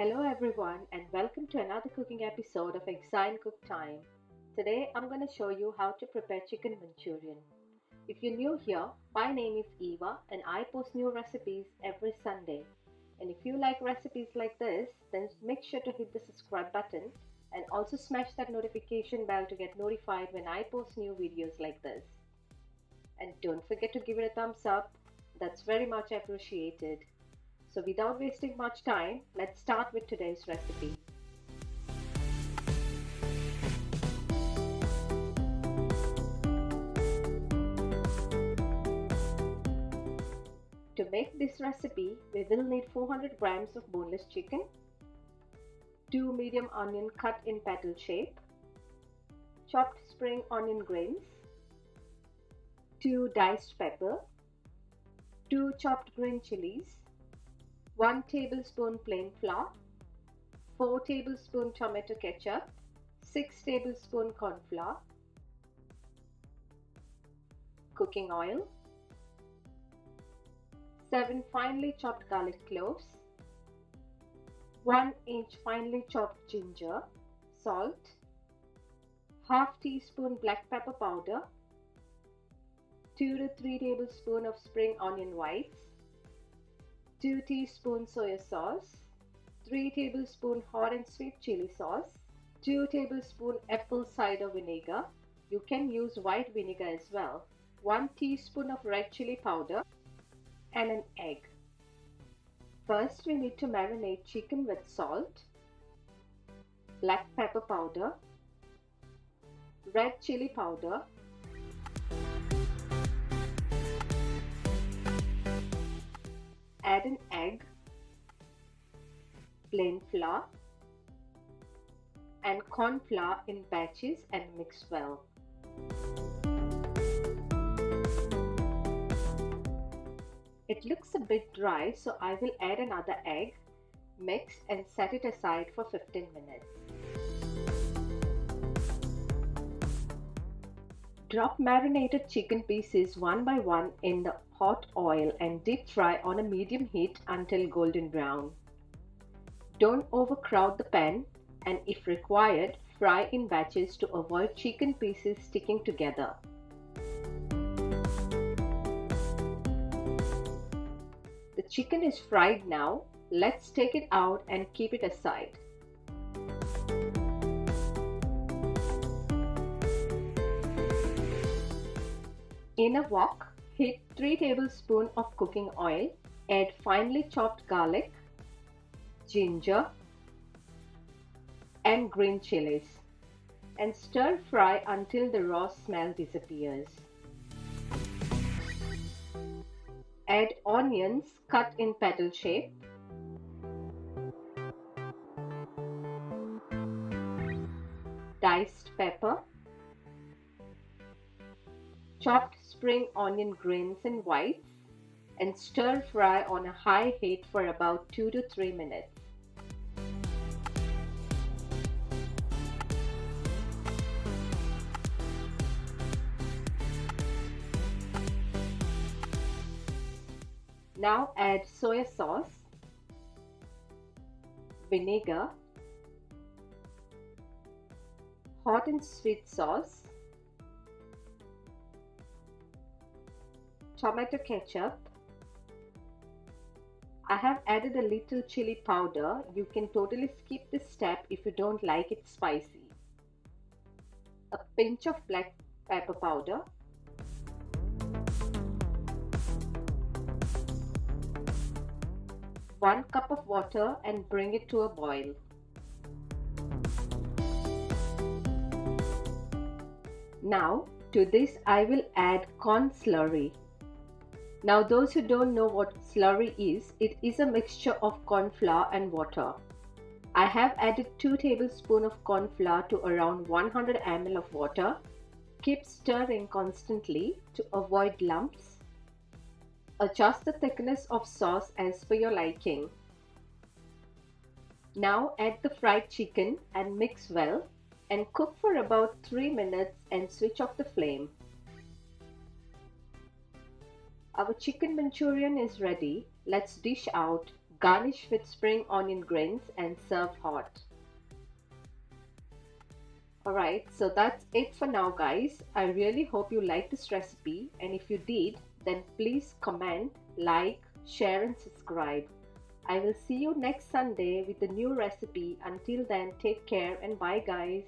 Hello everyone and welcome to another cooking episode of Exine Cook Time. Today I'm going to show you how to prepare chicken manchurian. If you're new here, my name is Eva and I post new recipes every Sunday. And if you like recipes like this, then make sure to hit the subscribe button and also smash that notification bell to get notified when I post new videos like this. And don't forget to give it a thumbs up, that's very much appreciated. So without wasting much time, let's start with today's recipe. To make this recipe, we will need 400 grams of boneless chicken, 2 medium onion cut in petal shape, chopped spring onion grains, 2 diced pepper, 2 chopped green chilies, 1 tablespoon plain flour, 4 tablespoon tomato ketchup, 6 tablespoon corn flour, cooking oil, 7 finely chopped garlic cloves, 1 inch finely chopped ginger, salt, half teaspoon black pepper powder, 2 to 3 tablespoons of spring onion whites, 2 teaspoons soy sauce, 3 tablespoons hot and sweet chili sauce, 2 tablespoons apple cider vinegar. You can use white vinegar as well, 1 teaspoon of red chili powder, and an egg. First, we need to marinate chicken with salt, black pepper powder, red chili powder, add an egg, plain flour, and corn flour in batches and mix well. It looks a bit dry, so I will add another egg, mix and set it aside for 15 minutes. Drop marinated chicken pieces one by one in the hot oil and deep fry on a medium heat until golden brown. Don't overcrowd the pan and if required, fry in batches to avoid chicken pieces sticking together. The chicken is fried now. Let's take it out and keep it aside. In a wok, heat 3 tablespoons of cooking oil, add finely chopped garlic, ginger, and green chilies, and stir fry until the raw smell disappears. Add onions cut in petal shape, diced pepper, chopped spring onion grains and whites, and stir fry on a high heat for about 2 to 3 minutes. Now add soy sauce, vinegar, hot and sweet sauce, tomato ketchup. I have added a little chili powder. You can totally skip this step if you don't like it spicy. A pinch of black pepper powder, one cup of water and bring it to a boil. Now to this I will add corn slurry. Now those who don't know what slurry is, it is a mixture of corn flour and water. I have added 2 tablespoons of corn flour to around 100 ml of water. Keep stirring constantly to avoid lumps. Adjust the thickness of sauce as per your liking. Now add the fried chicken and mix well and cook for about 3 minutes and switch off the flame. Our chicken manchurian is ready. Let's dish out. Garnish with spring onion grains and serve hot. Alright, so that's it for now, guys. I really hope you liked this recipe, and if you did, then please comment, like, share and subscribe. I will see you next Sunday with a new recipe. Until then, take care and bye, guys.